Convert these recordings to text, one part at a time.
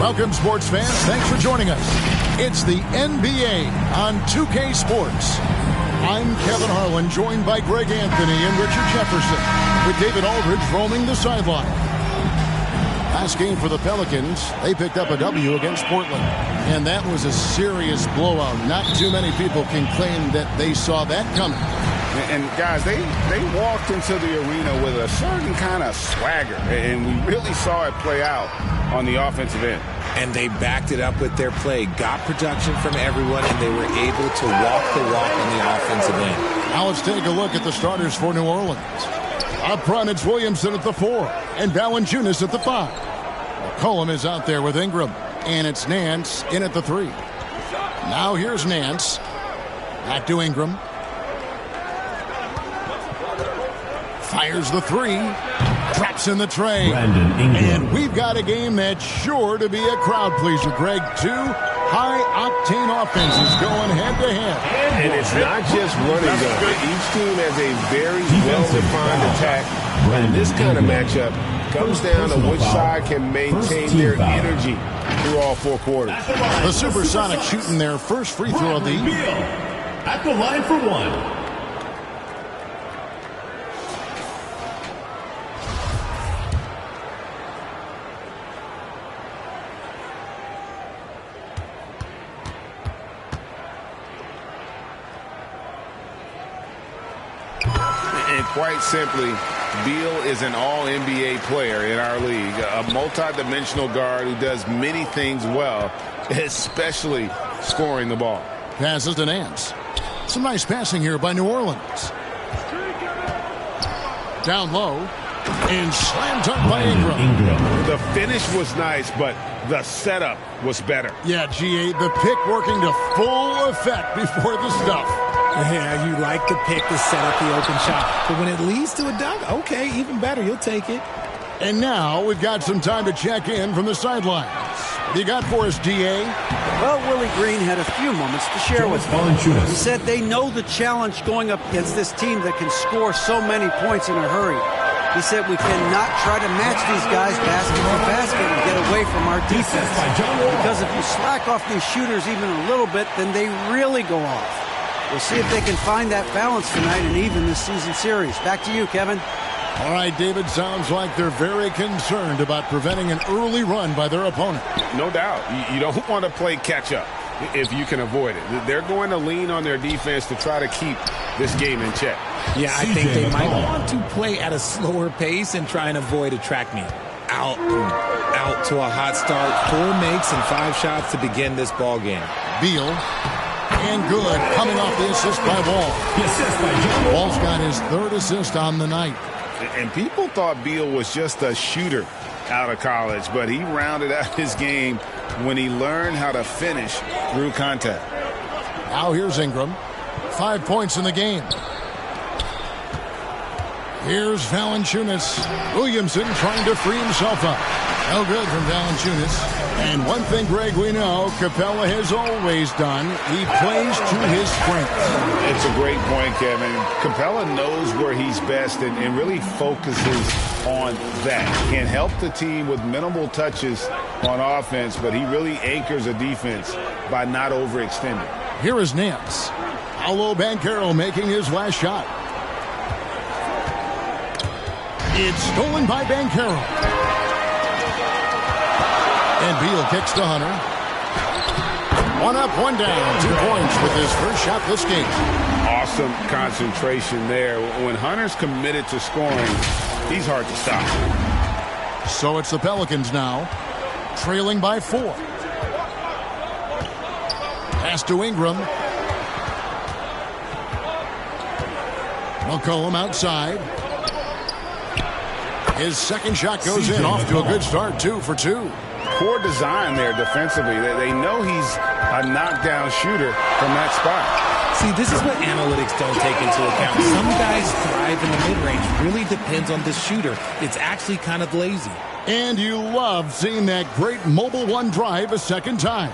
Welcome, sports fans. Thanks for joining us. It's the NBA on 2K Sports. I'm Kevin Harlan, joined by Greg Anthony and Richard Jefferson, with David Aldridge roaming the sideline. Last game for the Pelicans, they picked up a W against Portland. And that was a serious blowout. Not too many people can claim that they saw that coming. And guys, they walked into the arena with a certain kind of swagger, and we really saw it play out on the offensive end. And they backed it up with their play, got production from everyone, and they were able to walk the walk on the offensive end. Now let's take a look at the starters for New Orleans. Up front, it's Williamson at the 4 and Valanciunas at the 5. McCollum is out there with Ingram, and it's Nance in at the 3. Now here's Nance. Back to Ingram. Fires the 3. Drops in the tray. And we've got a game that's sure to be a crowd pleaser, Greg. 2 high-octane offenses going head-to-head. And it's not just running, though. Each team has a very well-defined attack. And this kind of matchup comes down to which side can maintain their energy through all 4 quarters. The Supersonics shooting their first free throw of the evening. At the line for 1. And quite simply, Beal is an all-NBA player in our league, a multi-dimensional guard who does many things well, especially scoring the ball. Passes to Nance. Some nice passing here by New Orleans. Down low. And slam dunk by Ingram. The finish was nice, but the setup was better. Yeah, GA, the pick working to full effect before the stuff. Yeah, you like the pick to set up the open shot. But when it leads to a dunk, okay, even better. You'll take it. And now we've got some time to check in from the sidelines. What do you got for us, DA? Well, Willie Green had a few moments to share with me. He said they know the challenge going up against this team that can score so many points in a hurry. He said we cannot try to match these guys basket for basket and get away from our defense. Because if you slack off these shooters even a little bit, then they really go off. We'll see if they can find that balance tonight and even this season series. Back to you, Kevin. All right, David, sounds like they're very concerned about preventing an early run by their opponent. No doubt. You don't want to play catch-up if you can avoid it. They're going to lean on their defense to try to keep this game in check. Yeah, I think they might want to play at a slower pace and try and avoid a track meet. Out to a hot start. 4 makes and 5 shots to begin this ball game. Beal. And good, coming off the assist by Wall. Wall's got his 3rd assist on the night. And people thought Beal was just a shooter out of college, but he rounded out his game when he learned how to finish through contact. Now here's Ingram. 5 points in the game. Here's Valanciunas. Williamson trying to free himself up. No good from Valanciunas. And one thing, Greg, we know Capella has always done. He plays to his strengths. It's a great point, Kevin. Capella knows where he's best and really focuses on that. Can help the team with minimal touches on offense, but he really anchors a defense by not overextending. Here is Nance. Paolo Banchero making his last shot. It's stolen by Banchero. And Beal kicks to Hunter. 1 up, 1 down. 2 points with his first shot this game. Awesome concentration there. When Hunter's committed to scoring, he's hard to stop. So it's the Pelicans now, trailing by 4. Pass to Ingram. McCollum outside. His second shot goes in, off to a good start, 2 for 2. Poor design there defensively. They know he's a knockdown shooter from that spot. See, this is what analytics don't take into account. Some guys thrive in the mid-range. Really depends on the shooter. It's actually kind of lazy. And you love seeing that great mobile one drive a second time.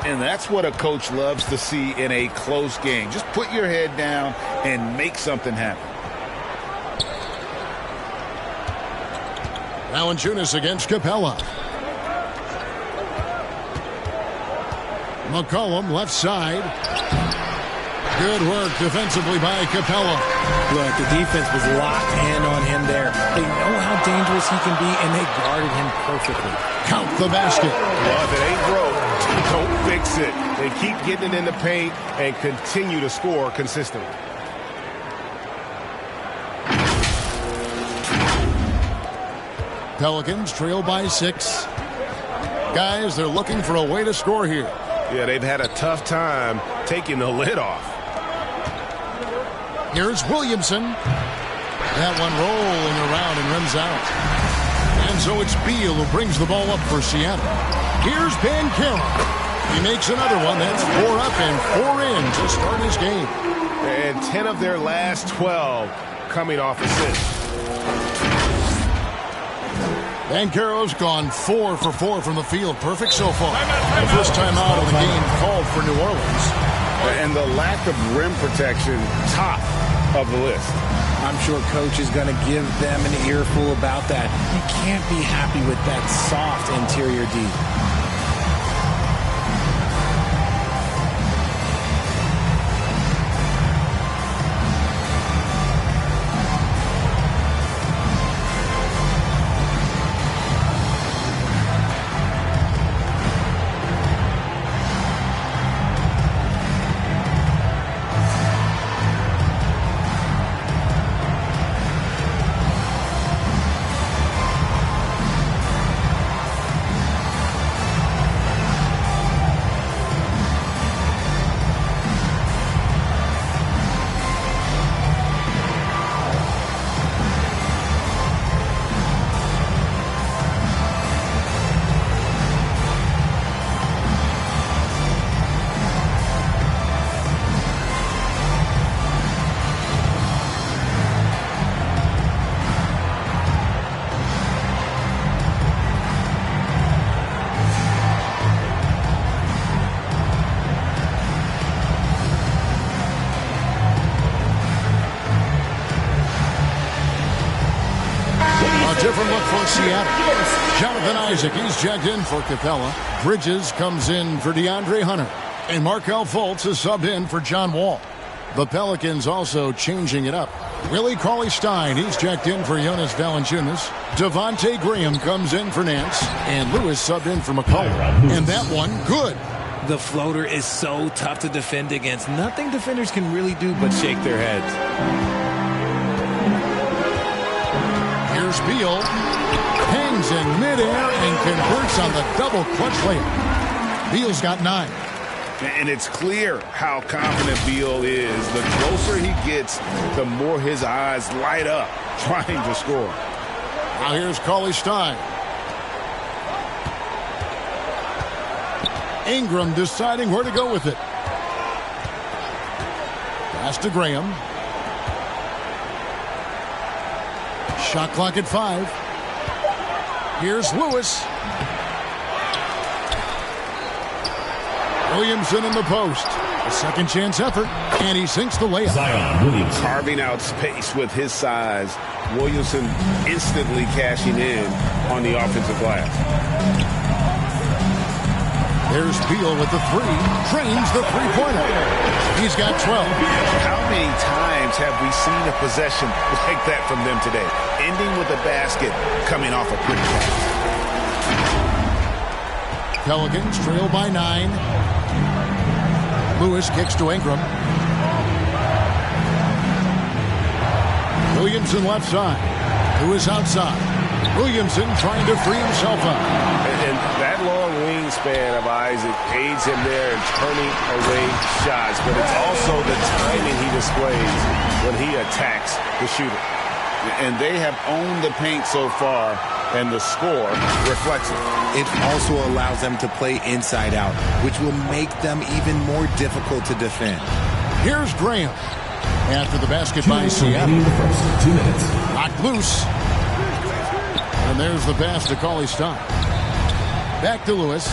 And that's what a coach loves to see in a close game. Just put your head down and make something happen. Valanciunas against Capella. McCollum left side. Good work defensively by Capella. Look, the defense was locked in on him there. They know how dangerous he can be, and they guarded him perfectly. Count the basket. Well, if it ain't broke, don't fix it. They keep getting it in the paint and continue to score consistently. Pelicans trail by 6. Guys, they're looking for a way to score here. Yeah, they've had a tough time taking the lid off. Here's Williamson. That one rolling around and rims out. And so it's Beal who brings the ball up for Seattle. Here's Banchero. He makes another one. That's 4 up and 4 in to start his game. And 10 of their last 12 coming off assists. Banchero's gone 4 for 4 from the field. Perfect so far. The first time out of the game called for New Orleans. And the lack of rim protection, top of the list. I'm sure coach is going to give them an earful about that. You can't be happy with that soft interior D. Different look for Seattle. Jonathan Isaac, he's checked in for Capella. Bridges comes in for DeAndre Hunter. And Markelle Fultz is subbed in for John Wall. The Pelicans also changing it up. Willie Cauley-Stein, he's checked in for Jonas Valanciunas. Devontae Graham comes in for Nance. And Lewis subbed in for McCollum. And that one, good. The floater is so tough to defend against. Nothing defenders can really do but shake their heads. Here's Beal. Hangs in midair and converts on the double clutch layup. Beal's got 9. And it's clear how confident Beal is. The closer he gets, the more his eyes light up trying to score. Now here's Cauley-Stein. Ingram deciding where to go with it. Pass to Graham. Shot clock at 5. Here's Lewis. Williamson in the post. A second chance effort, and he sinks the layup. Carving out space with his size. Williamson instantly cashing in on the offensive glass. There's Beal with the 3. Trains the three-pointer. He's got 12. How many times have we seen a possession like that from them today? Ending with a basket, coming off a quick pass. Pelicans trail by 9. Lewis kicks to Ingram. Williamson left side. Lewis outside. Williamson trying to free himself up. And that long wingspan of Isaac aids him there in turning away shots, but it's also the timing he displays when he attacks the shooter. And they have owned the paint so far, and the score reflects it. It also allows them to play inside out, which will make them even more difficult to defend. Here's Graham. After the basket by Seattle. Knocked loose. And there's the pass to Cauley-Stein. Back to Lewis.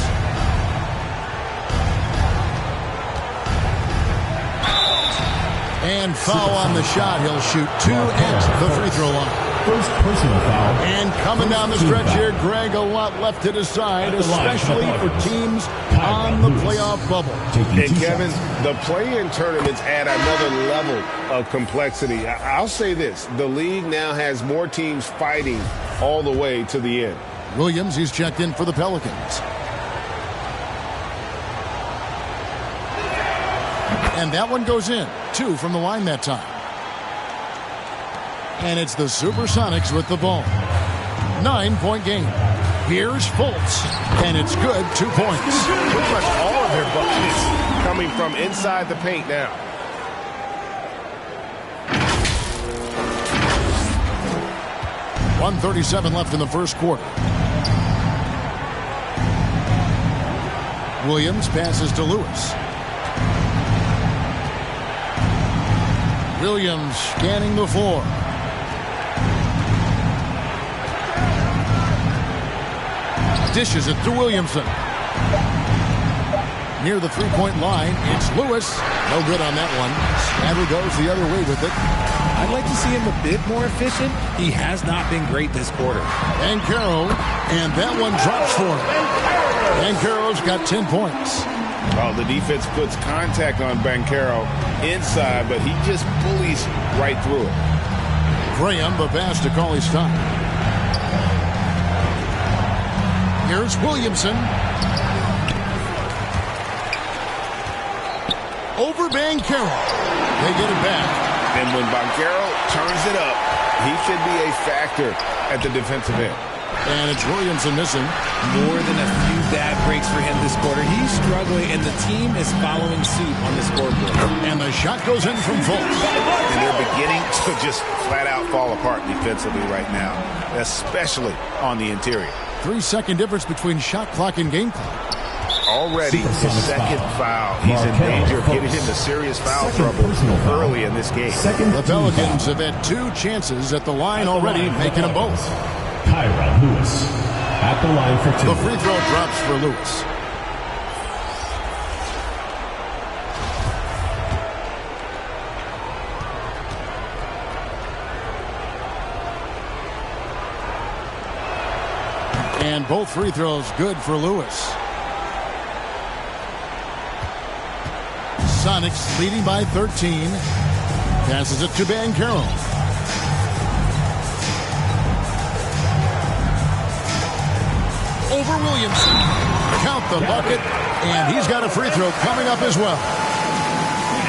And foul on the shot. He'll shoot 2 at the free throw line. First personal foul. And coming down the stretch here, Greg, a lot left to decide, especially for teams on the playoff bubble. And Kevin, the play-in tournaments add another level of complexity. I'll say this, the league now has more teams fighting all the way to the end. Williams, he's checked in for the Pelicans. And that one goes in. 2 from the line that time. And it's the Supersonics with the ball. 9-point game. Here's Fultz. And it's good. 2 points. Pretty much all of their buckets coming from inside the paint now. .137 left in the first quarter. Williams passes to Lewis. Williams scanning the floor. Dishes it to Williamson. Near the three-point line, it's Lewis. No good on that one. Sadler goes the other way with it. I'd like to see him a bit more efficient. He has not been great this quarter. Banchero, and that one drops for him. Banchero's got 10 points. Oh, the defense puts contact on Banchero inside, but he just bullies right through it. Graham, the pass to Cauley-Stein. Here's Williamson. Over Banchero. They get it back. And when Banchero turns it up, he should be a factor at the defensive end. And it's Williamson missing. More than a few bad breaks for him this quarter. He's struggling, and the team is following suit on the scoreboard. And the shot goes in from Fultz. And they're beginning to just flat-out fall apart defensively right now, especially on the interior. 3-second difference between shot clock and game clock. Already his second foul. He's in danger of getting into serious foul trouble early in this game. The Pelicans have had 2 chances at the line already, making them both. Tyron Lewis at the line for 2. The free throw drops for Lewis. And both free throws good for Lewis. Sonics leading by 13. Passes it to Banchero. Over Williamson. Count the bucket. And he's got a free throw coming up as well.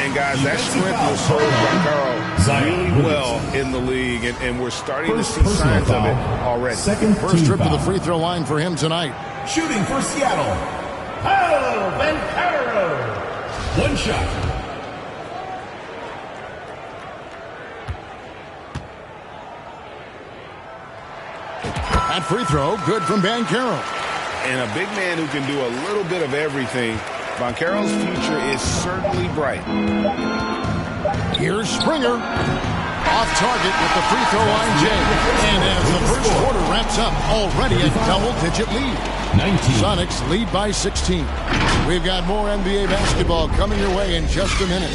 And guys, that strength will serve Banchero really well in the league. And we're starting to see signs of it already. First trip to the free throw line for him tonight. Shooting for Seattle. Oh, Banchero. 1 shot. That free throw, good from Banchero. And a big man who can do a little bit of everything. Banchero's future is certainly bright. Here's Springer. Off target with the free throw line, Jay. And as the first quarter wraps up, already a double-digit lead. 19. Sonics lead by 16. We've got more NBA basketball coming your way in just a minute.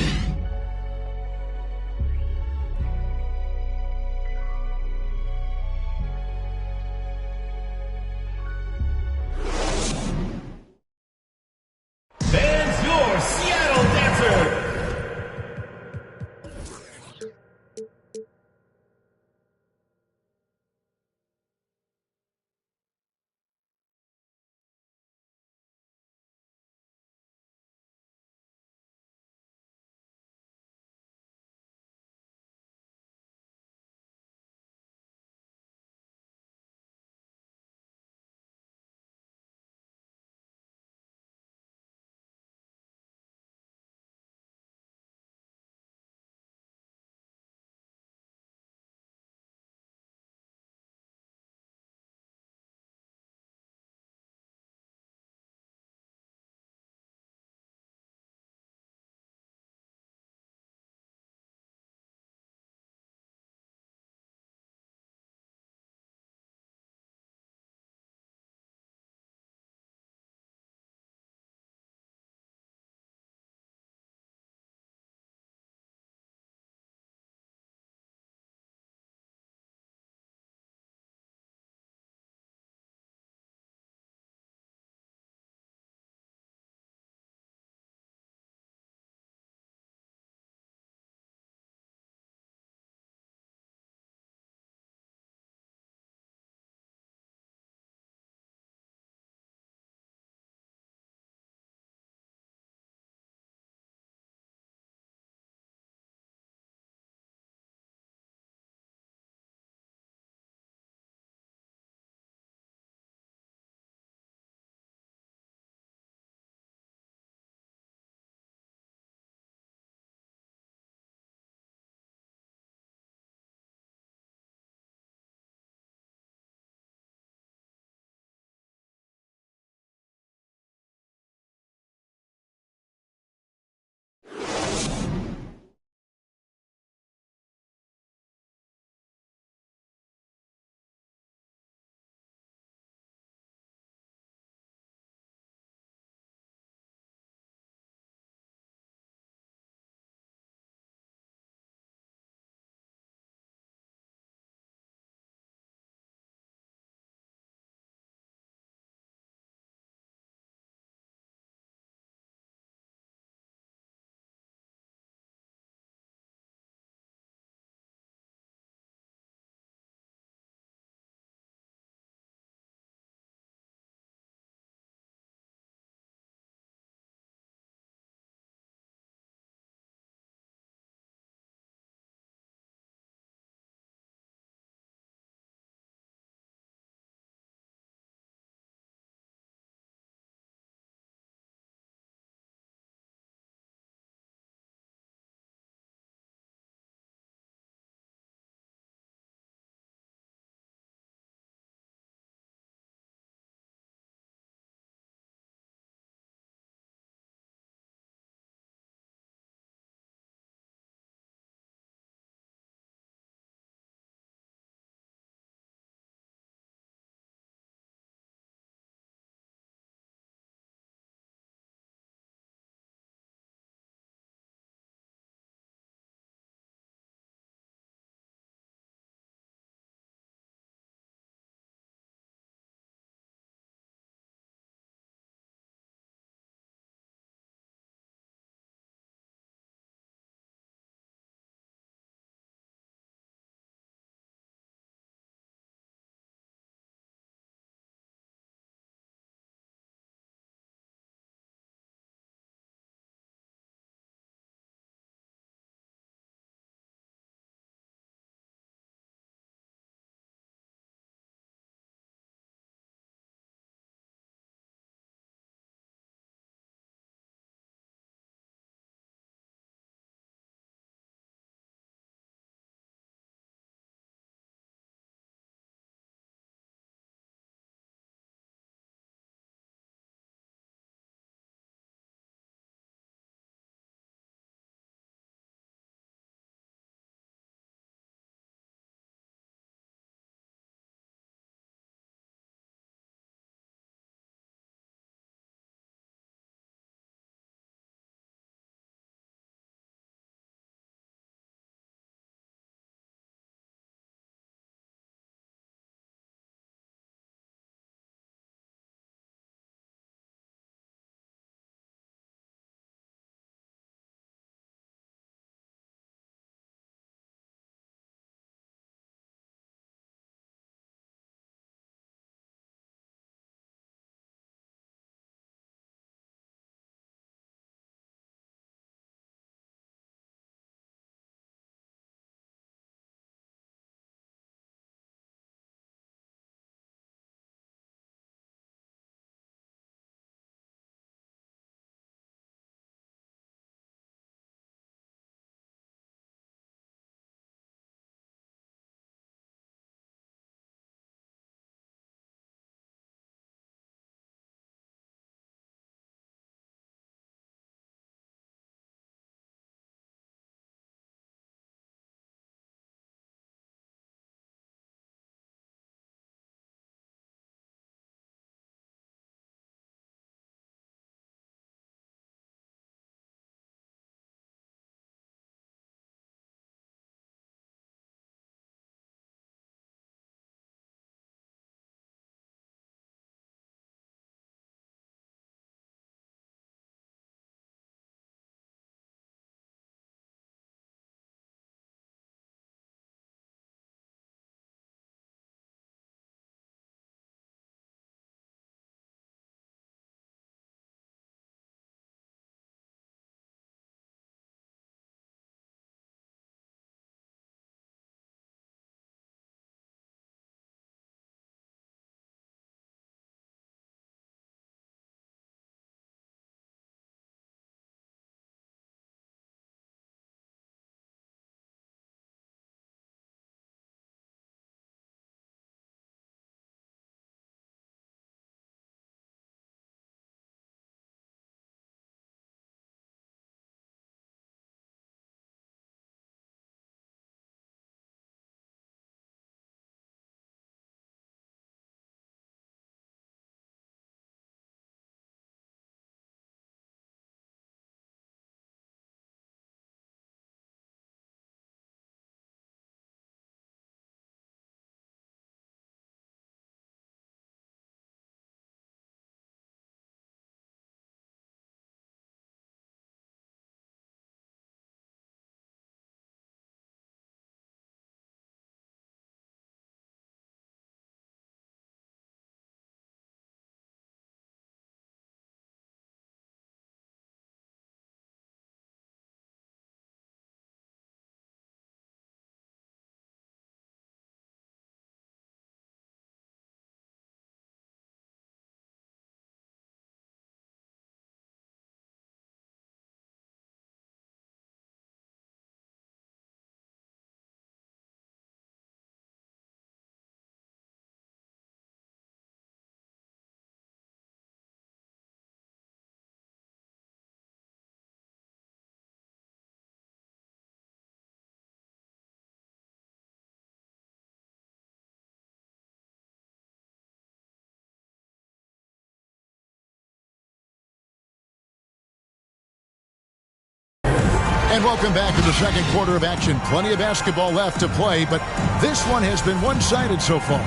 And welcome back to the second quarter of action. Plenty of basketball left to play, but this one has been one-sided so far.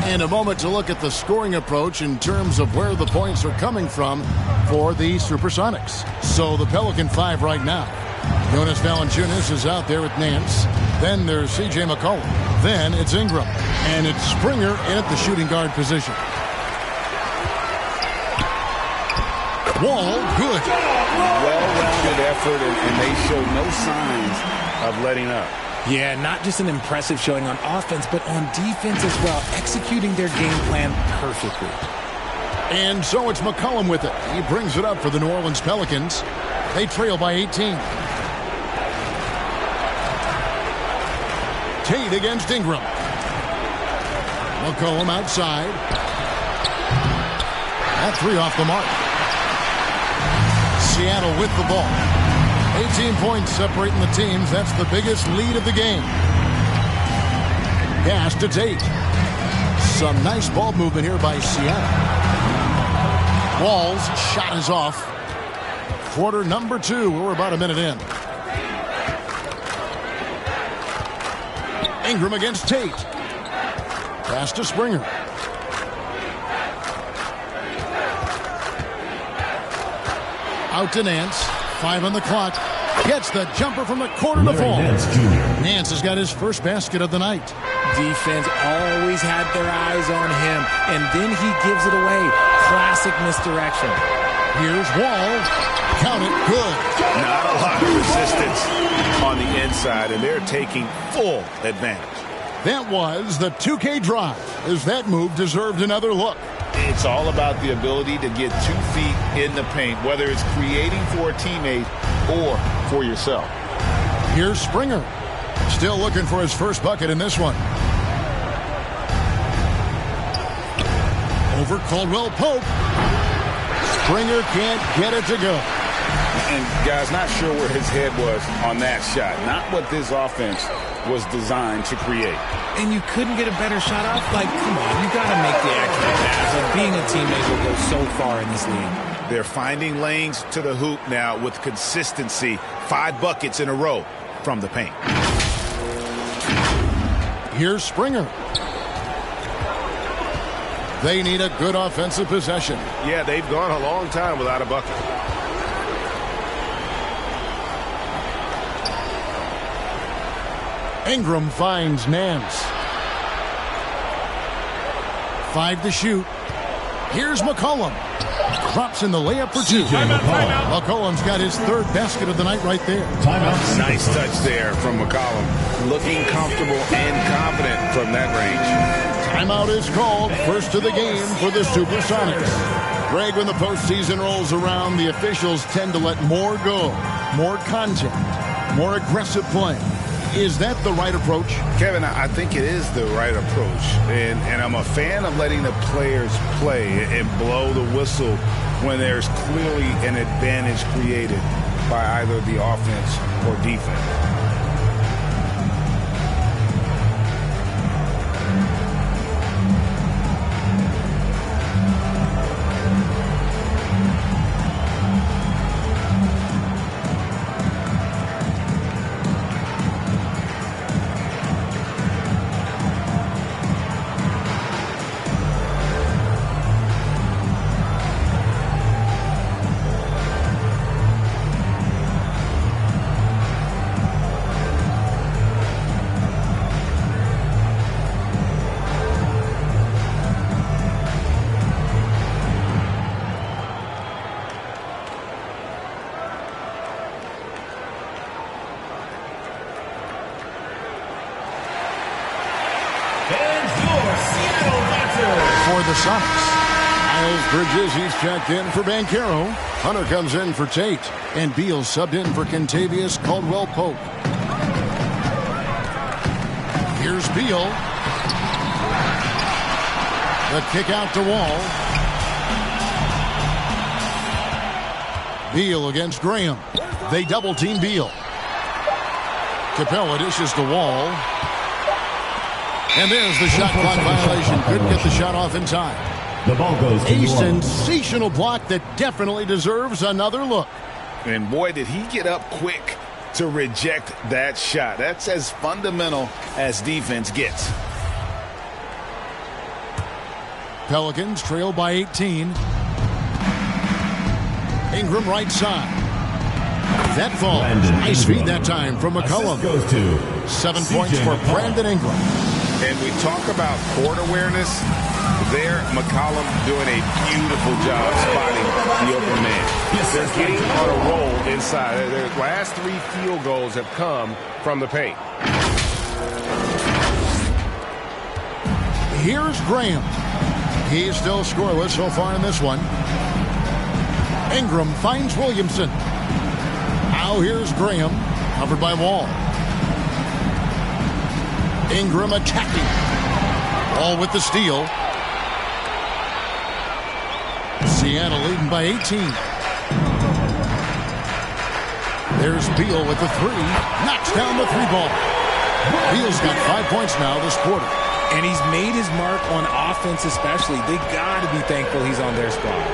And a moment to look at the scoring approach in terms of where the points are coming from for the Supersonics. So the Pelican 5 right now. Jonas Valanciunas is out there with Nance. Then there's C.J. McCollum. Then it's Ingram. And it's Springer in at the shooting guard position. Wall, good. Well-rounded effort, and they show no signs of letting up. Yeah, not just an impressive showing on offense, but on defense as well, executing their game plan perfectly. And so it's McCollum with it. He brings it up for the New Orleans Pelicans. They trail by 18. Tate against Ingram. McCollum outside. That three off the mark. Seattle with the ball. 18 points separating the teams. That's the biggest lead of the game. Pass to Tate. Some nice ball movement here by Seattle. Wall's shot is off. Quarter number 2. We're about a minute in. Ingram against Tate. Pass to Springer. Out to Nance. 5 on the clock. Gets the jumper from the corner to fall. Nance has got his first basket of the night. Defense always had their eyes on him, and then he gives it away. Classic misdirection. Here's Wall. Count it. Good. Not a lot of resistance on the inside, and they're taking full advantage. That was the 2K drive, as that move deserved another look. It's all about the ability to get 2 feet in the paint, whether it's creating for a teammate or for yourself. Here's Springer. Still looking for his first bucket in this one. Over Caldwell Pope. Springer can't get it to go. And, guys, not sure where his head was on that shot. Not what this offense was designed to create. And you couldn't get a better shot off? Like, come on, you got to make the extra pass. And being a teammate will go so far in this league. They're finding lanes to the hoop now with consistency. 5 buckets in a row from the paint. Here's Springer. They need a good offensive possession. Yeah, they've gone a long time without a bucket. Ingram finds Nance. 5 to shoot. Here's McCollum. Drops in the layup for 2. McCollum's got his 3rd basket of the night right there. Nice touch there from McCollum. Looking comfortable and confident from that range. Timeout is called. First of the game for the Supersonics. Greg, when the postseason rolls around, the officials tend to let more go. More contact. More aggressive play. Is that the right approach? Kevin, I think it is the right approach. And I'm a fan of letting the players play and blow the whistle when there's clearly an advantage created by either the offense or defense. For the Sonics, Miles Bridges, he's checked in for Banchero. Hunter comes in for Tate. And Beal subbed in for Kentavious Caldwell-Pope. Here's Beal. The kick out to Wall. Beal against Graham. They double-team Beal. Capella dishes to Wall. And there's the shot clock violation. Couldn't get the shot off in time. The ball goes to a sensational block that definitely deserves another look. And boy, did he get up quick to reject that shot. That's as fundamental as defense gets. Pelicans trail by 18. Ingram right side. That falls. Nice feed that time from McCollum. Goes to 7 points for Brandon Ingram. And we talk about court awareness. There, McCollum doing a beautiful job spotting the open man. They're getting on a roll inside. Their last 3 field goals have come from the paint. Here's Graham. He's still scoreless so far in this one. Ingram finds Williamson. Now here's Graham, covered by Wall. Ingram attacking. Wall with the steal. Seattle leading by 18. There's Beal with the 3. Knocks down the 3-ball. Beal's got 5 points now this quarter. And he's made his mark on offense especially. They got to be thankful he's on their squad.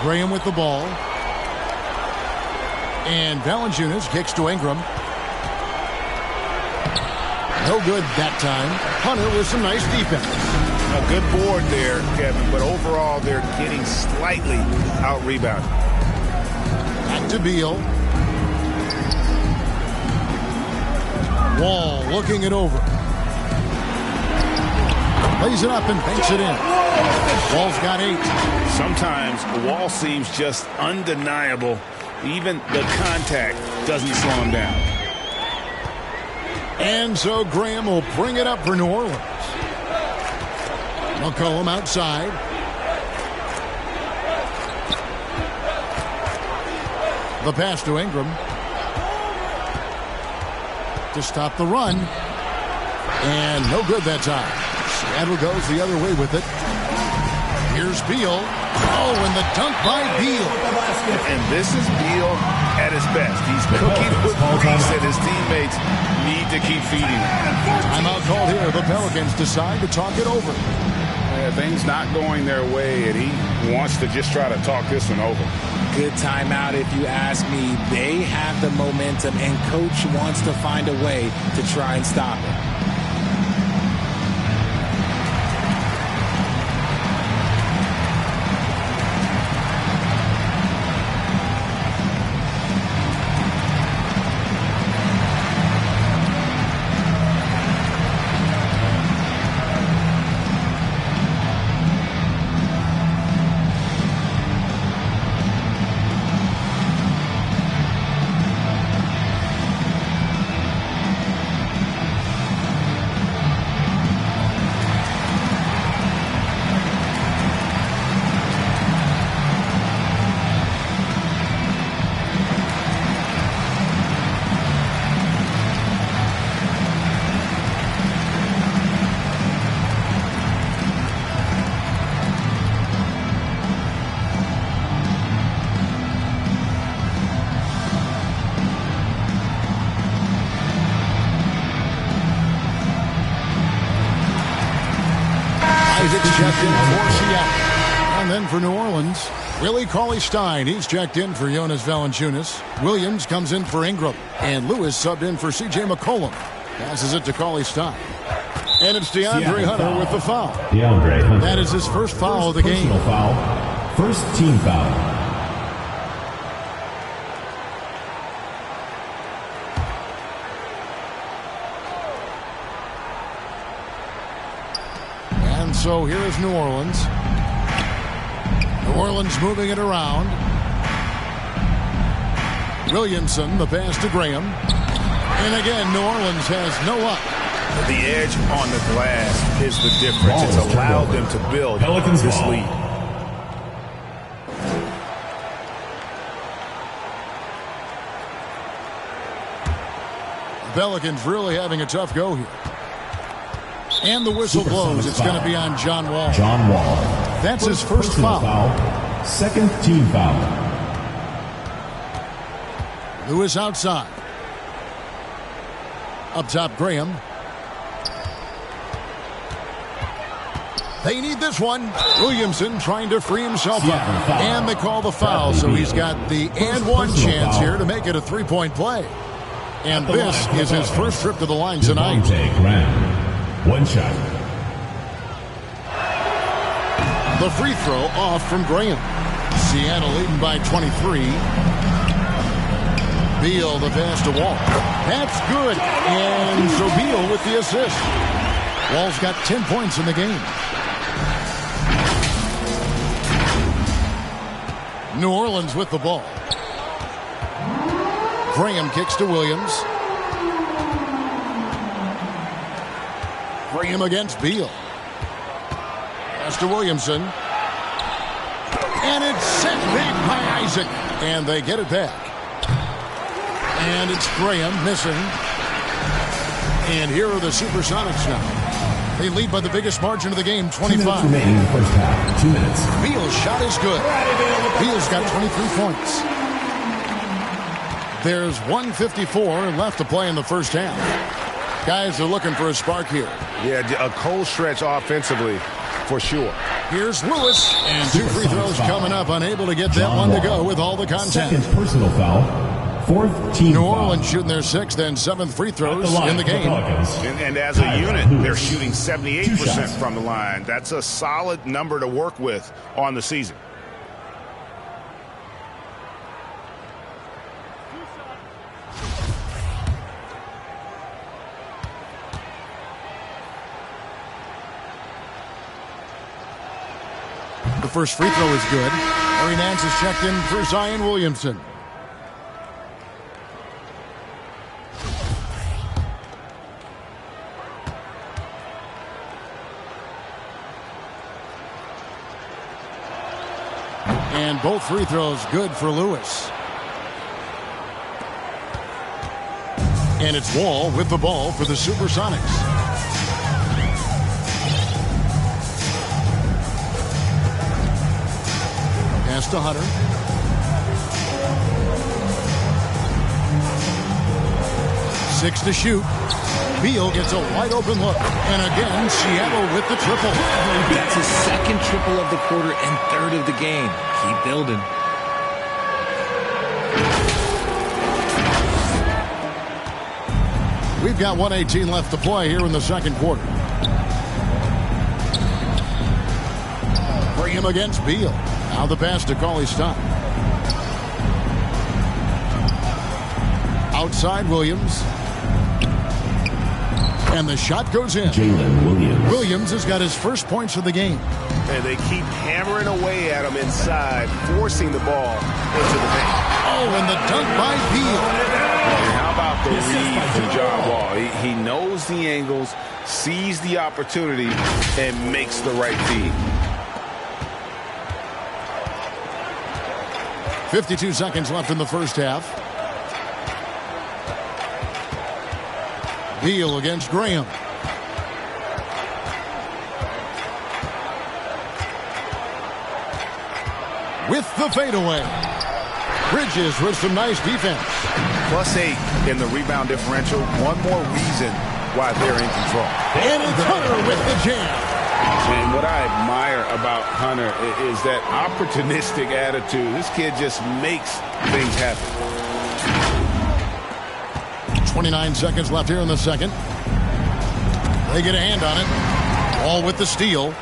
Graham with the ball. And Valanciunas kicks to Ingram. No good that time. Hunter with some nice defense. A good board there, Kevin, but overall they're getting slightly out-rebounded. Back to Beal. Wall looking it over. Lays it up and banks it in. Wall's got 8. Sometimes Wall seems just undeniable. Even the contact doesn't slow him down. And so Graham will bring it up for New Orleans. McCollum outside. The pass to Ingram. To stop the run. And no good that time. Seattle goes the other way with it. Here's Beal. Oh, and the dunk by Beal. And this is Beal at his best. He's cooking with grease, and his teammates need to keep feeding him. Timeout called here. The Pelicans decide to talk it over. Things not going their way, and he wants to just try to talk this one over. Good timeout if you ask me. They have the momentum, and Coach wants to find a way to try and stop it. Checked in for Seattle. And then for New Orleans, Willie Cauley-Stein. He's checked in for Jonas Valanciunas. Williams comes in for Ingram. And Lewis subbed in for C.J. McCollum. Passes it to Cauley-Stein. And it's DeAndre Hunter with the foul. DeAndre Hunter. That is his first foul of the game. Foul. First team foul. So here is New Orleans. New Orleans moving it around. Williamson, the pass to Graham. And again, New Orleans has no up. The edge on the glass is the difference. It's allowed them to build Pelicans this ball. lead. The Pelicans really having a tough go here. And the whistle blows. It's going to be on John Wall. John Wall. That's his first foul. Second team foul. Lewis outside. Up top, Graham. They need this one. Williamson trying to free himself up. And they call the foul, so he's got the and one chance here to make it a three-point play. And this is his first trip to the line tonight. One shot. The free throw off from Graham. Seattle leading by 23. Beal the pass to Wall. That's good. And so Beal with the assist. Wall's got 10 points in the game. New Orleans with the ball. Graham kicks to Williams. Graham against Beal. Pass to Williamson. And it's sent back by Isaac. And they get it back. And it's Graham missing. And here are the Supersonics now. They lead by the biggest margin of the game, 25. 2 minutes remaining in the first half. 2 minutes. Beal's shot is good. Beal's got 23 points. There's 1:54 left to play in the first half. Guys are looking for a spark here. Yeah, a cold stretch offensively for sure. Here's Lewis, and 2 free throws coming up, unable to get that one to go with all the contact. Second personal foul. Fourth team New foul. Orleans shooting their 6th and 7th free throws in the game. And as a unit, they're shooting 78% from the line. That's a solid number to work with on the season. The first free throw is good. Larry Nance is checked in for Zion Williamson. And both free throws good for Lewis. And it's Wall with the ball for the Supersonics. Pass to Hunter. Six to shoot. Beal gets a wide open look. And again, Seattle with the triple. That's his second triple of the quarter and third of the game. Keep building. We've got 1:18 left to play here in the second quarter. Graham against Beal. Now the pass to Cauley-Stein. Outside Williams. And the shot goes in. Jalen Williams. Williams has got his first points of the game. And they keep hammering away at him inside, forcing the ball into the paint. Oh, and the dunk by Beal. And how about the read from John Wall? He knows the angles, sees the opportunity, and makes the right feed. 52 seconds left in the first half. Beal against Graham. With the fadeaway. Bridges with some nice defense. +8 in the rebound differential. One more reason why they're in control. And it's Hunter with the jam. And what I admire about Hunter is that opportunistic attitude. This kid just makes things happen. 29 seconds left here in the second. They get a hand on it. All with the steal.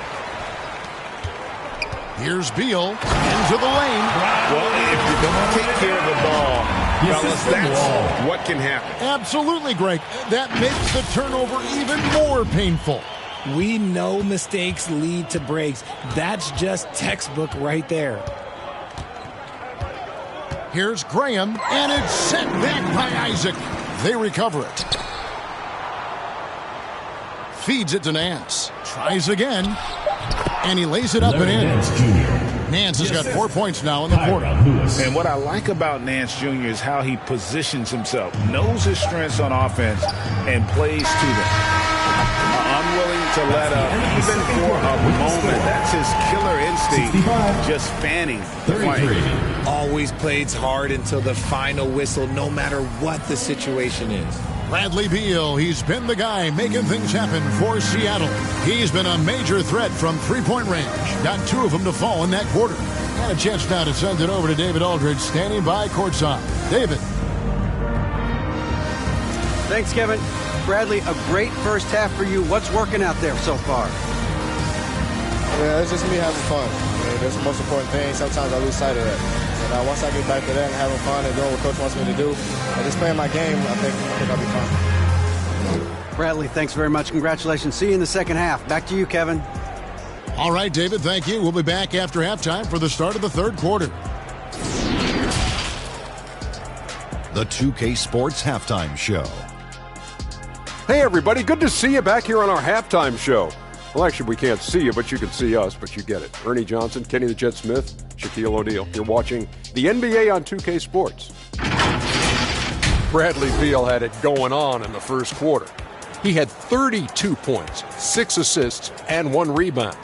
Here's Beal into the lane. Well, if you don't take care of the ball, fellas, that's what can happen. Absolutely, Greg. That makes the turnover even more painful. We know mistakes lead to breaks. That's just textbook right there. Here's Graham, and it's sent back by Isaac. They recover it. Feeds it to Nance. Tries again. And he lays it up and in. Nance has got 4 points now in the quarter. And what I like about Nance Jr. is how he positions himself, knows his strengths on offense, and plays to them. Unwilling to let up, even for a moment. That's his killer instinct, just fanning the flame. Always plays hard until the final whistle, no matter what the situation is. Bradley Beal, he's been the guy making things happen for Seattle. He's been a major threat from three-point range. Got 2 of them to fall in that quarter. And a chance now to send it over to David Aldridge, standing by courtside. David. Thanks, Kevin. Bradley, a great first half for you. What's working out there so far? Yeah, it's just me having fun. I mean, that's the most important thing. Sometimes I lose sight of that. And once I get back to that and having fun and doing what Coach wants me to do, and just playing my game, I think I'll be fine. Bradley, thanks very much. Congratulations. See you in the second half. Back to you, Kevin. All right, David, thank you. We'll be back after halftime for the start of the third quarter. The 2K Sports Halftime Show. Hey, everybody. Good to see you back here on our halftime show. Well, actually, we can't see you, but you can see us, but you get it. Ernie Johnson, Kenny the Jet Smith, Shaquille O'Neal. You're watching the NBA on 2K Sports. Bradley Beal had it going on in the first quarter. He had 32 points, 6 assists, and 1 rebound.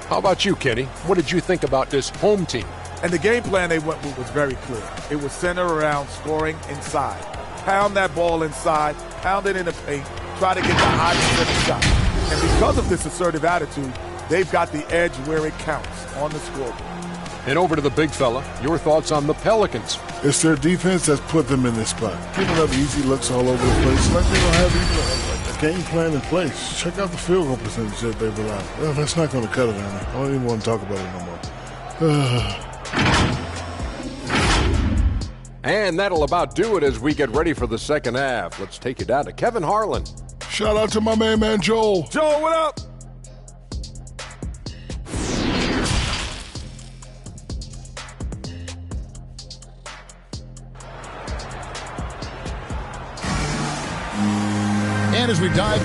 How about you, Kenny? What did you think about this home team? And the game plan they went with was very clear. It was centered around scoring inside. Pound that ball inside, pound it in the paint, try to get the high specific shot. And because of this assertive attitude, they've got the edge where it counts on the scoreboard. And over to the big fella, your thoughts on the Pelicans. It's their defense that's put them in this spot. Giving up easy looks all over the place. Like they don't have even a game plan in place. Check out the field goal percentage that they've allowed. Well, that's not going to cut it, Anna. I don't even want to talk about it no more. And that'll about do it as we get ready for the second half. Let's take you down to Kevin Harlan. Shout out to my man Joel. Joel, what up? And as we dive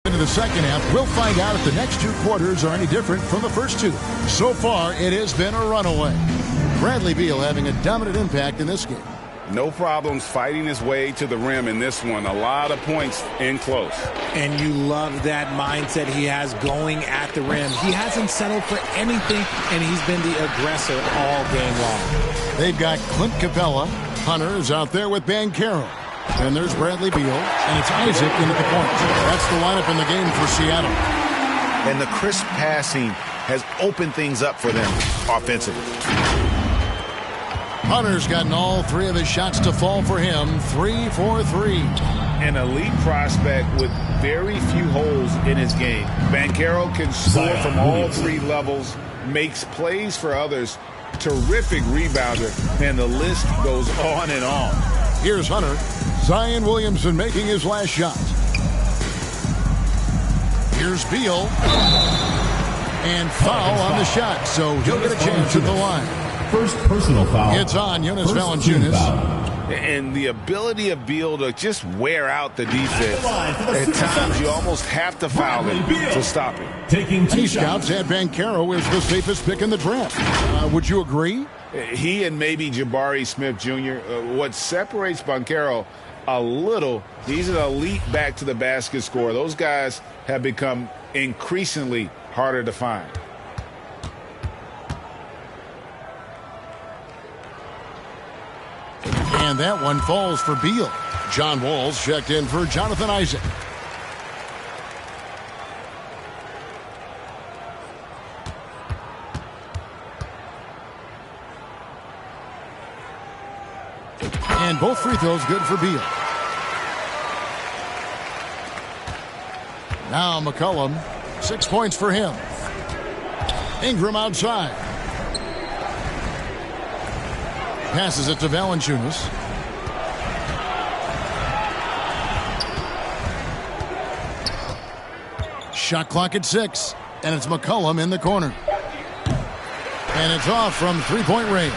Into the second half, we'll find out if the next two quarters are any different from the first two. So far, it has been a runaway. Bradley Beal having a dominant impact in this game. No problems fighting his way to the rim in this one. A lot of points in close. And you love that mindset he has going at the rim. He hasn't settled for anything, and he's been the aggressor all game long. They've got Clint Capella. Hunter is out there with Banchero. And there's Bradley Beal, and it's Isaac into the point. That's the lineup in the game for Seattle. And the crisp passing has opened things up for them offensively. Hunter's gotten all three of his shots to fall for him. 3 for 3. An elite prospect with very few holes in his game. Banchero can score from all three levels, makes plays for others, terrific rebounder, and the list goes on and on. Here's Hunter. Zion Williamson making his last shot. Here's Beal. And foul on the shot, so he'll get a chance at the line. First personal foul. It's on Jonas Valanciunas. And the ability of Beal to just wear out the defense. At times, you almost have to foul him to stop him. Many scouts had Banchero as the safest pick in the draft. Would you agree? He and maybe Jabari Smith Jr. What separates Banchero a little, he's an elite back to the basket scorer. Those guys have become increasingly harder to find. And that one falls for Beal. John Wall's checked in for Jonathan Isaac. And both free throws good for Beal. Now McCollum, 6 points for him. Ingram outside. Passes it to Valanciunas. Shot clock at 6. And it's McCollum in the corner. And it's off from three-point range.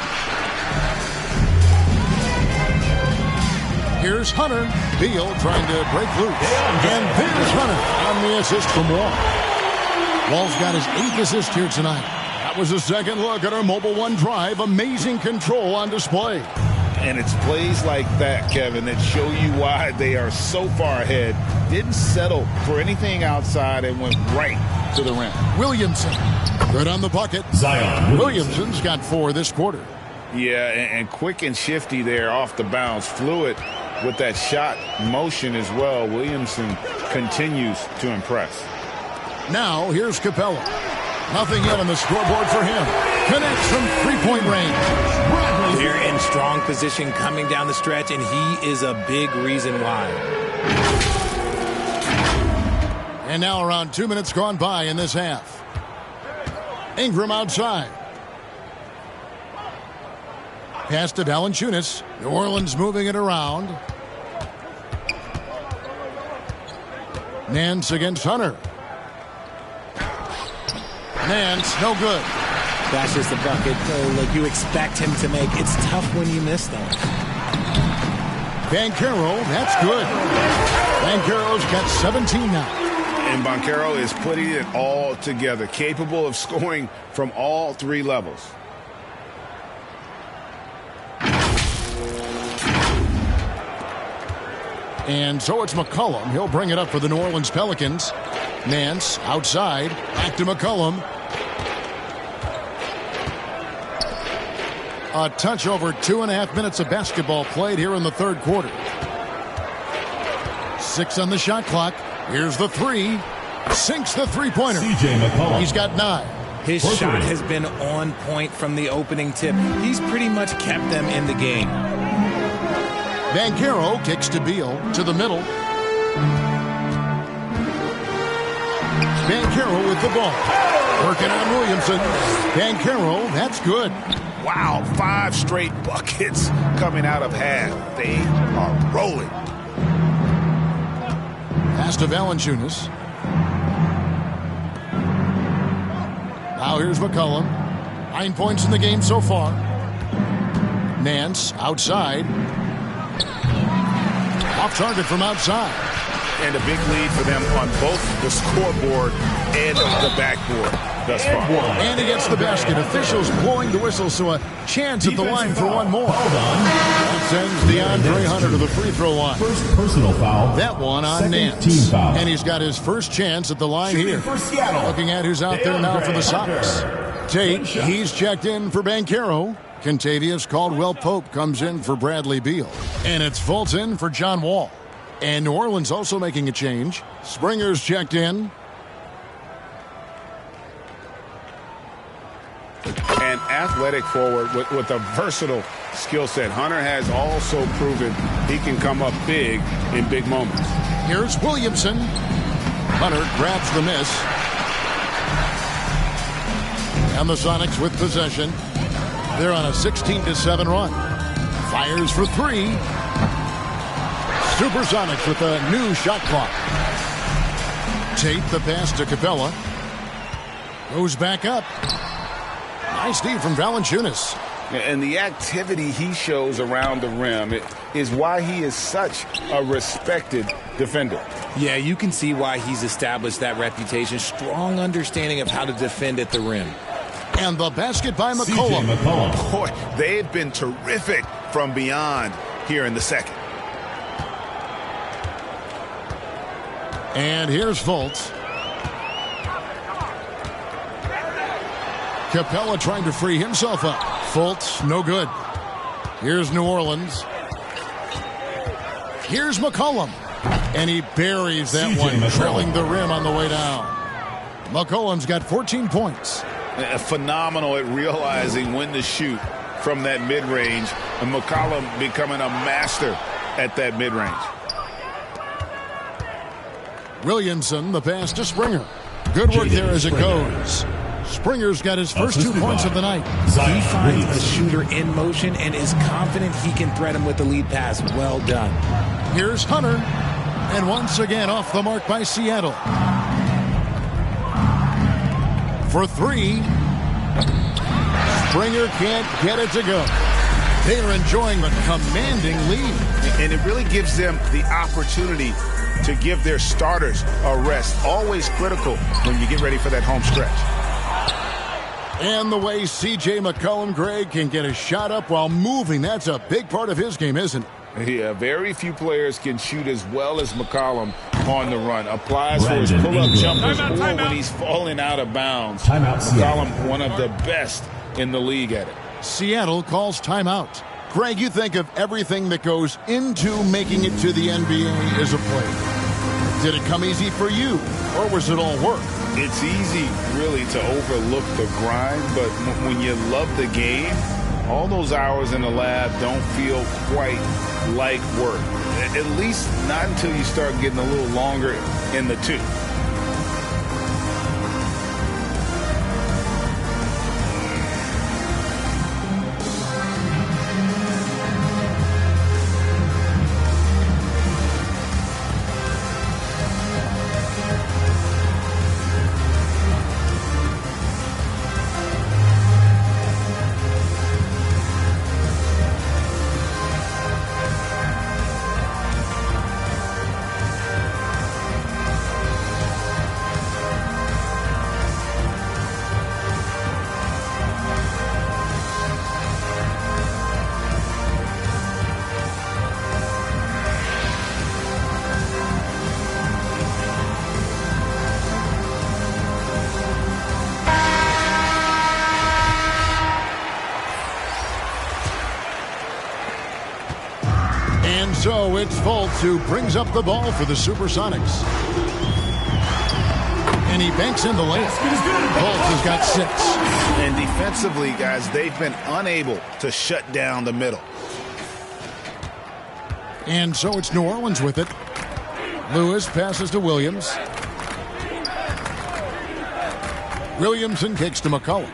Here's Hunter. Beal trying to break loose. And there's Hunter on the assist from Wall. Wall's got his 8th assist here tonight. That was a second look at our Mobile One drive. Amazing control on display. And it's plays like that, Kevin, that show you why they are so far ahead. Didn't settle for anything outside and went right to the rim. Williamson. Good on the bucket. Zion Williamson's got 4 this quarter. Yeah, and quick and shifty there off the bounce. Fluid with that shot motion as well. Williamson continues to impress. Now here's Capella. Nothing yet on the scoreboard for him. Connects from three-point range. They're in strong position coming down the stretch, and he is a big reason why. And now around 2 minutes gone by in this half. Ingram outside. Pass to Valanciunas. New Orleans moving it around. Nance against Hunter. Nance, no good. That's just a bucket like you expect him to make. It's tough when you miss them. Banchero, that's good. Banchero's got 17 now. And Banchero is putting it all together, capable of scoring from all three levels. And so it's McCollum. He'll bring it up for the New Orleans Pelicans. Nance outside. Back to McCollum. A touch over 2.5 minutes of basketball played here in the third quarter. 6 on the shot clock. Here's the 3. Sinks the three-pointer. CJ McCollum. He's got 9. His shot has been on point from the opening tip. He's pretty much kept them in the game. Banchero kicks to Beal to the middle. Banchero with the ball. Working on Williamson. Banchero, that's good. Wow, 5 straight buckets coming out of half. They are rolling. Pass to Valanciunas. Now here's McCollum. 9 points in the game so far. Nance outside. Off target from outside. and a big lead for them on both the scoreboard and the backboard thus far. And he gets the basket. Officials blowing the whistle, so a chance at the line for one more. That sends DeAndre Hunter to the free throw line. First personal foul. That one on Nance. Team foul. And he's got his first chance at the line here. Looking at who's out there now for the Sox. Tate, he's checked in for Banchero. Contavious Caldwell-Pope comes in for Bradley Beal. And it's Fulton for John Wall. And New Orleans also making a change. Springer's checked in. An athletic forward with a versatile skill set. Hunter has also proven he can come up big in big moments. Here's Williamson. Hunter grabs the miss. And the Sonics with possession. They're on a 16-7 run. Fires for three. Supersonics with a new shot clock. Tate the pass to Capella. Goes back up. Nice D from Valanciunas. And the activity he shows around the rim is why he is such a respected defender. Yeah, you can see why he's established that reputation. Strong understanding of how to defend at the rim. And the basket by McCollum. Boy, they've been terrific from beyond here in the second. And here's Fultz. Capella trying to free himself up. Fultz, no good. Here's New Orleans. Here's McCollum. And he buries that one, trailing the rim on the way down. McCollum's got 14 points. Phenomenal at realizing when to shoot from that mid-range. And McCollum becoming a master at that mid-range. Williamson, the pass to Springer. Good work there as it goes. Springer's got his first 2 points of the night. He finds a shooter in motion and is confident he can thread him with the lead pass. Well done. Here's Hunter. And once again off the mark by Seattle. For three. Springer can't get it to go. They are enjoying the commanding lead. And it really gives them the opportunity to give their starters a rest. Always critical when you get ready for that home stretch. And the way C.J. McCollum, Greg, can get a shot up while moving, that's a big part of his game, isn't it? Yeah, very few players can shoot as well as McCollum on the run. Applies for his pull-up jumpers or when he's falling out of bounds. McCollum, one of the best in the league at it. Seattle calls timeout. Greg, you think of everything that goes into making it to the NBA as a player. Did it come easy for you, or was it all work? It's easy, really, to overlook the grind, but when you love the game, all those hours in the lab don't feel quite like work. At least not until you start getting a little longer in the tooth. So it's Fultz who brings up the ball for the Supersonics. And he banks in the layup. Fultz has got 6. And defensively, guys, they've been unable to shut down the middle. And so it's New Orleans with it. Lewis passes to Williams. Williamson kicks to McCollum.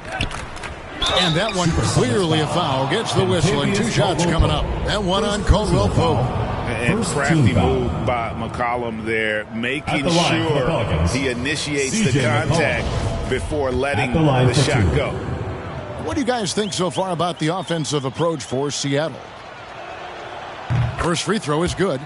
And that one clearly a foul. Gets the whistle and 2 shots coming up. That one on Caldwell-Pope. And crafty move by McCollum there, making sure he initiates the contact before letting the shot go. What do you guys think so far about the offensive approach for Seattle? First free throw is good.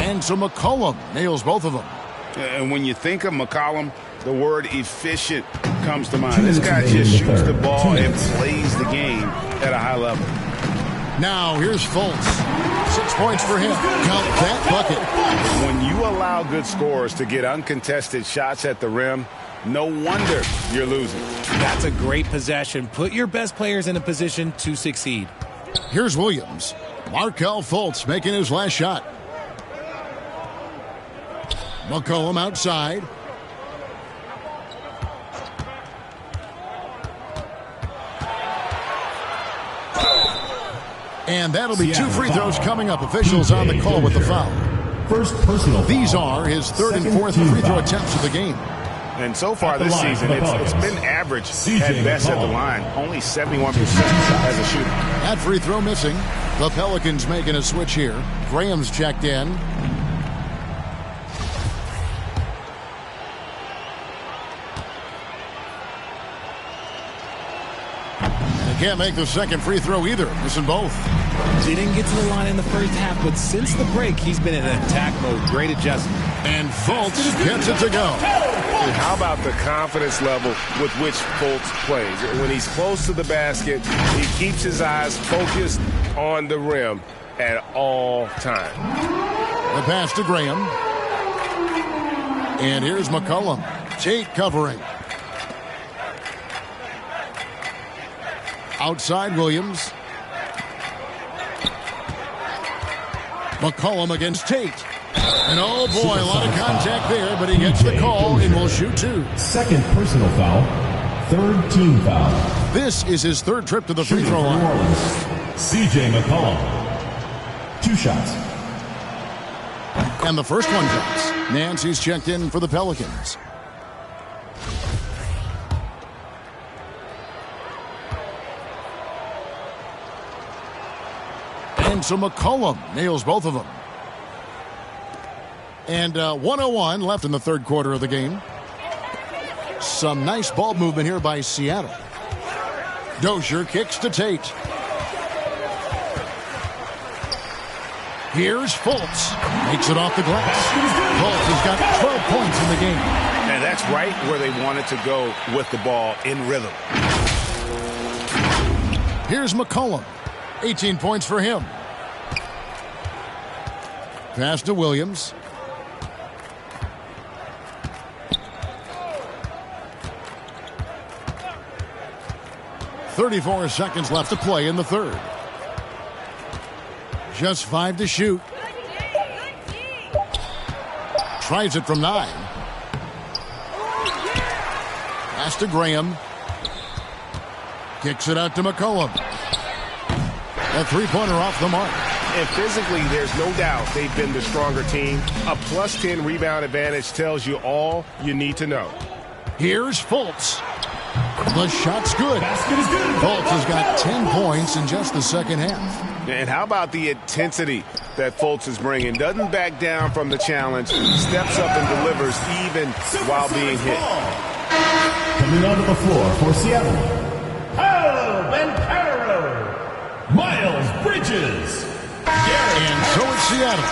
And so McCollum nails both of them. And when you think of McCollum, the word efficient comes to mind. This guy just shoots the ball and plays the game at a high level. Now here's Fultz. 6 points for him. Count that bucket. When you allow good scorers to get uncontested shots at the rim, no wonder you're losing. That's a great possession. Put your best players in a position to succeed. Here's Williams. Markelle Fultz making his last shot. McCollum outside. And that'll be 2 free throws coming up. Officials on the call with the foul. First personal foul. These are his third and fourth free throw attempts of the game. And so far this season, it's been average at best at the line. Only 71% as a shooter. That free throw missing. The Pelicans making a switch here. Graham's checked in. Can't make the second free throw either. Missing both. Didn't get to the line in the first half, but since the break, he's been in attack mode. Great adjustment. And Fultz gets it to go. And how about the confidence level with which Fultz plays? When he's close to the basket, he keeps his eyes focused on the rim at all times. The pass to Graham. And here's McCollum. Tate covering. Outside Williams. McCollum against Tate. And oh boy, a lot of contact there, but he gets the call and will shoot 2. Second personal foul. Third team foul. This is his third trip to the free throw line. C.J. McCollum. 2 shots. And the first one counts. Nancy's checked in for the Pelicans. And so McCollum nails both of them. And 1:01 left in the third quarter of the game. Some nice ball movement here by Seattle. Dozier kicks to Tate. Here's Fultz. Makes it off the glass. Fultz has got 12 points in the game. And that's right where they wanted to go with the ball, in rhythm. Here's McCollum. 18 points for him. Pass to Williams. .34 seconds left to play in the third. Just 5 to shoot. Tries it from 9. Pass to Graham. Kicks it out to McCollum. A three-pointer off the mark. And physically, there's no doubt they've been the stronger team. A +10 rebound advantage tells you all you need to know. Here's Fultz. The shot's good. Fultz has got 10 points in just the second half. And how about the intensity that Fultz is bringing? Doesn't back down from the challenge. Steps up and delivers even while being hit. Coming onto the floor for Seattle. Miles Bridges. And so it's Seattle,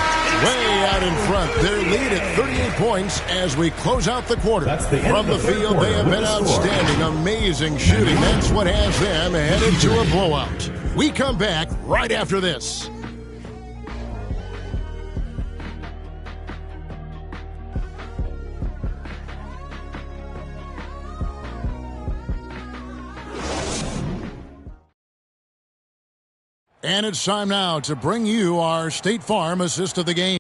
way out in front. Their lead at 38 points as we close out the quarter. From the field, they have been outstanding. Amazing shooting. That's what has them headed to a blowout. We come back right after this. And it's time now to bring you our State Farm assist of the game.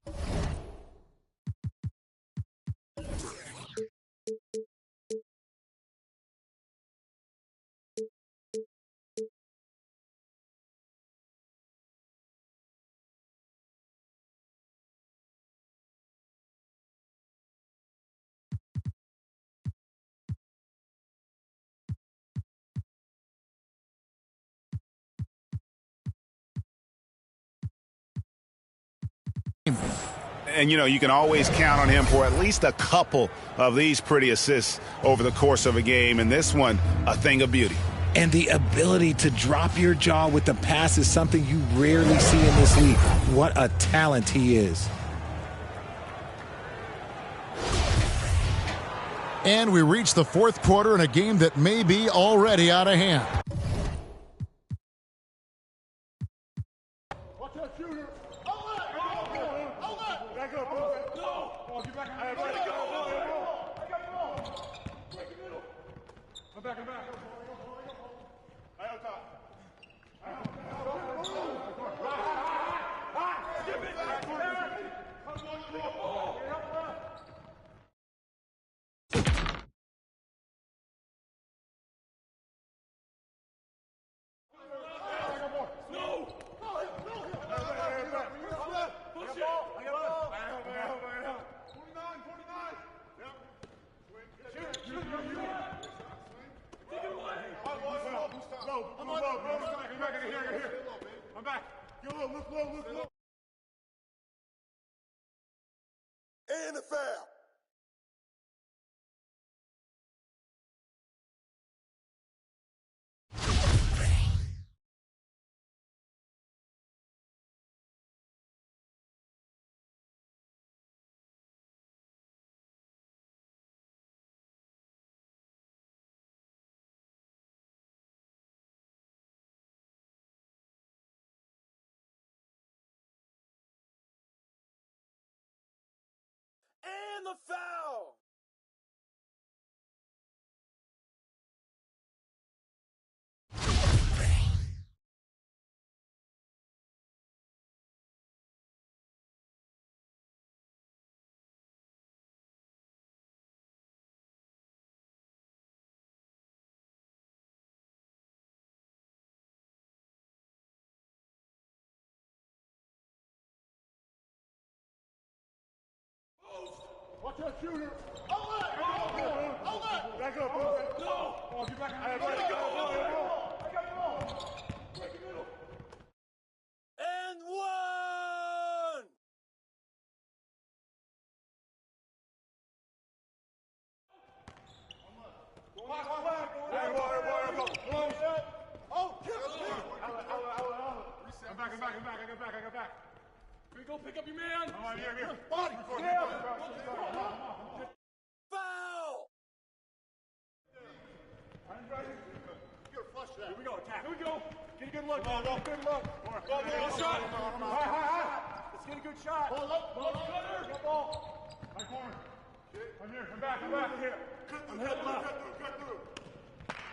And, you know, you can always count on him for at least a couple of these pretty assists over the course of a game. And this one, a thing of beauty. And the ability to drop your jaw with the pass is something you rarely see in this league. What a talent he is. And we reach the fourth quarter in a game that may be already out of hand. And the foul. And the foul. Watch that shooter. Back up. No. Oh, get back. I got the ball. Break the middle. And one. Oh, kill it. I'm back. I got back. Here you go, pick up your man. All right, here. Body. Foul. You're flush that. Here we go, attack. Here we go. Get a good look. Good look. Go shot. High. Let's get a good shot. Ball up. Good ball. High corner. I'm here. I'm back. Here. I'm head left. Cut through.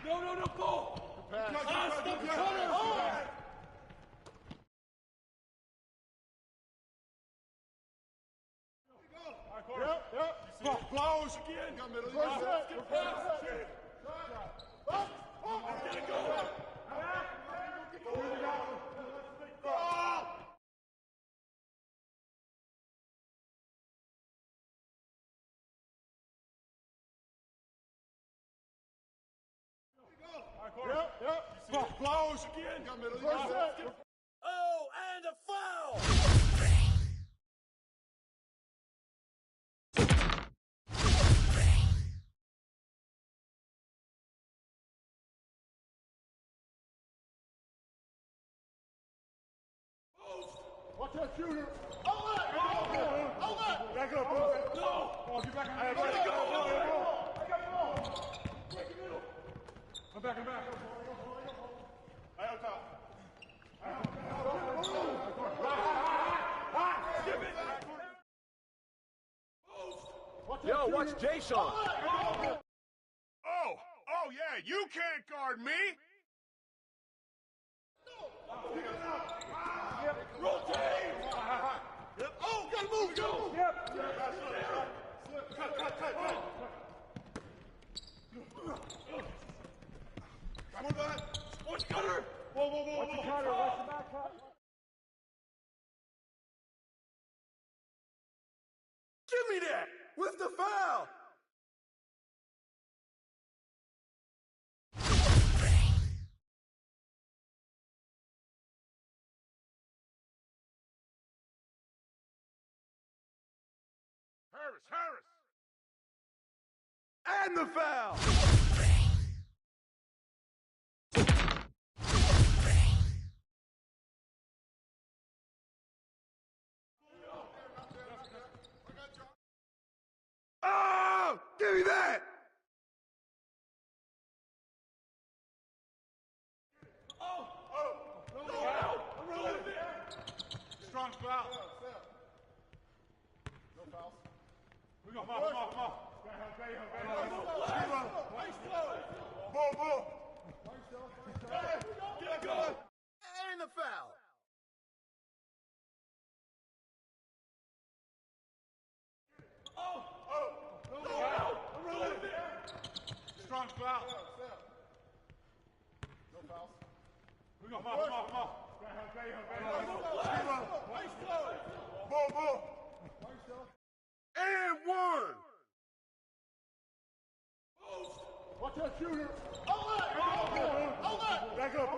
No, ball. Stop the cutter. Yep. Close again. Get past. Yep. Close again. Oh, and a foul. Watch that shooter. Back up. No. Oh, get back. I got the ball. Break the middle. I'm back. I on top. Yo, watch Jason. Oh, yeah, you can't guard me. Rotate. Yep. Oh, gotta move. Yep. Cut. Come on, bud. Watch cutter. Whoa. Watch the cutter. Watch the back cut. Give me that with the foul. Harris. And the foul. Oh, give me that. Strong foul. No fouls. We go. Come on. Ball. Get going. And the foul. Strong foul. No fouls. We go. Come on. Ball. And one. Watch that shooter. Outlet. Back up.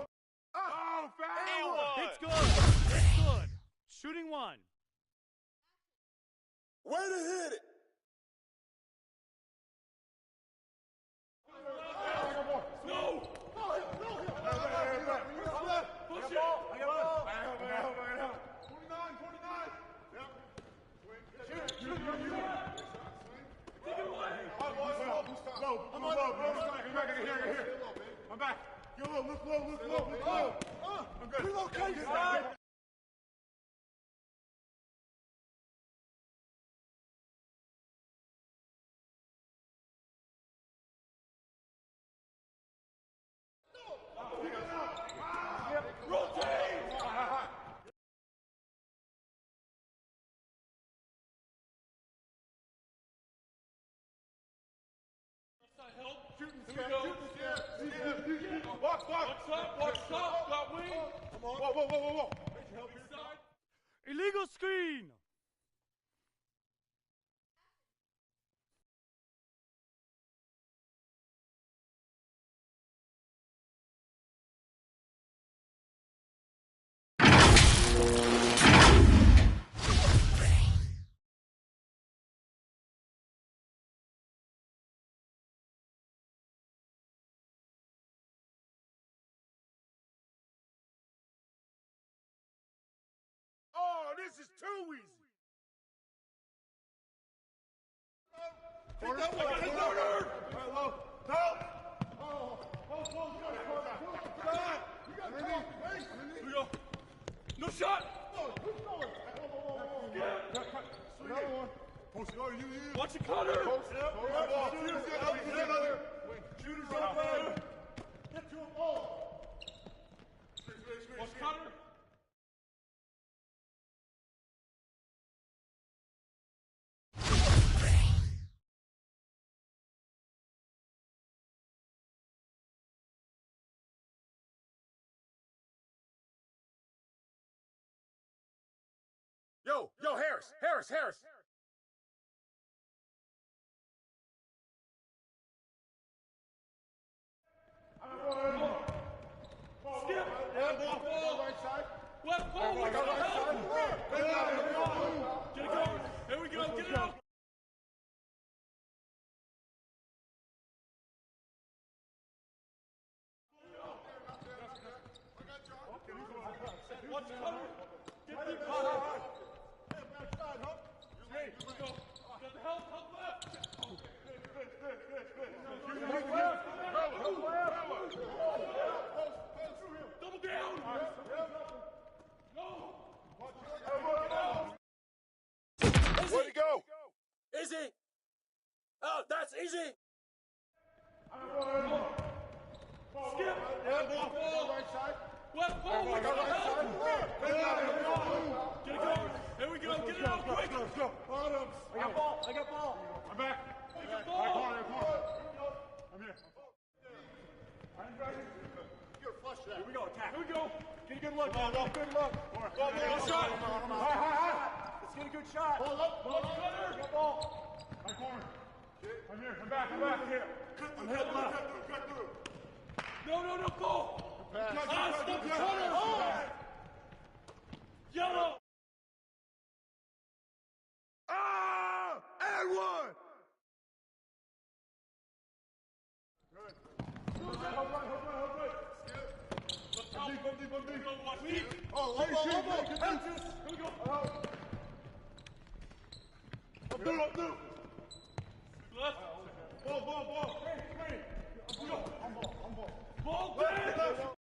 Oh, foul. It's good. Shooting one. Way to hit it. No. Push it. 49. Yep. Shoot. Take it away. I'm back. Look low. I'm good. Relocation. Watch up. Got wing. Whoa. Illegal screen. Oh, this is too easy. Corner. No shot. Watch the cutter. Shooter's open. Get to him all. Watch cutter. Yo, Harris. Skip. Ball. Right side. Left ball. Right side. Get it going. Here we go. Get it out. Watch cover. Get the cover. Let's go. Got the help left. Double down. No. Where'd he go? Easy. Oh, that's easy. Skip. Ball. Right side. Left ball. Right side. Get it going. Here we go. Get it out quick. Let's go. Bottoms. I got ball. I'm back. I got ball. I'm here. I'm ready. You're flush that. Here we go. Attack. Here we go. Get a good look. Good look. Good shot. High. Let's get a good shot. Ball up. Got ball. High corner. I'm here. I'm back. Here. I'm head left. Cut through. No. Ball. Stop the cutter. Yellow. And one. Good. Skip. Oh, up. Here we go. Up through. Left. Ball. Hey. On ball. Ball.